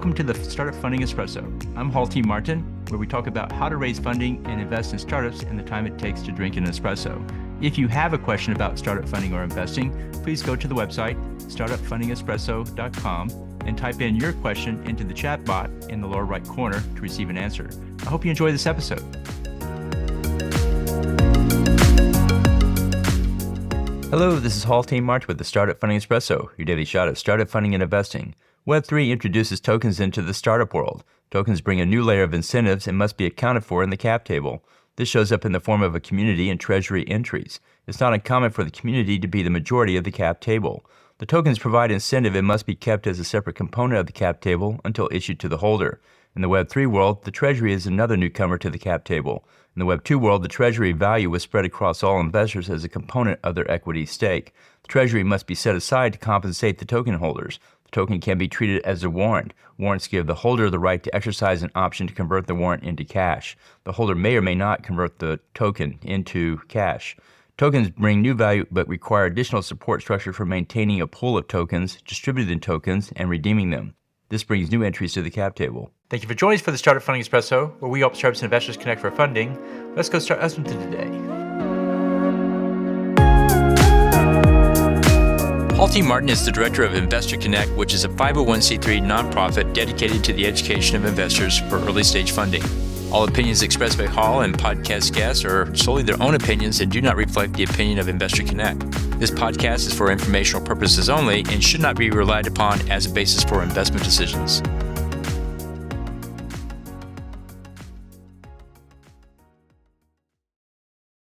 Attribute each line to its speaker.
Speaker 1: Welcome to the Startup Funding Espresso. I'm Hall T. Martin, where we talk about how to raise funding and invest in startups and the time it takes to drink an espresso. If you have a question about startup funding or investing, please go to the website, startupfundingespresso.com, and type in your question into the chat bot in the lower right corner to receive an answer. I hope you enjoy this episode. Hello, this is Hall T. Martin with the Startup Funding Espresso, your daily shot of startup funding and investing. Web3 introduces tokens into the startup world. Tokens bring a new layer of incentives and must be accounted for in the cap table. This shows up in the form of a community and treasury entries. It's not uncommon for the community to be the majority of the cap table. The tokens provide incentive and must be kept as a separate component of the cap table until issued to the holder. In the Web3 world, the treasury is another newcomer to the cap table. In the Web2 world, the treasury value was spread across all investors as a component of their equity stake. The treasury must be set aside to compensate the token holders. The token can be treated as a warrant. Warrants give the holder the right to exercise an option to convert the warrant into cash. The holder may or may not convert the token into cash. Tokens bring new value but require additional support structure for maintaining a pool of tokens, distributed tokens, and redeeming them. This brings new entries to the cap table. Thank you for joining us for the Startup Funding Espresso, where we help startups and investors connect for funding. Let's go start us into today. Hall T. Martin is the director of Investor Connect, which is a 501c3 nonprofit dedicated to the education of investors for early stage funding. All opinions expressed by Hall and podcast guests are solely their own opinions and do not reflect the opinion of Investor Connect. This podcast is for informational purposes only and should not be relied upon as a basis for investment decisions.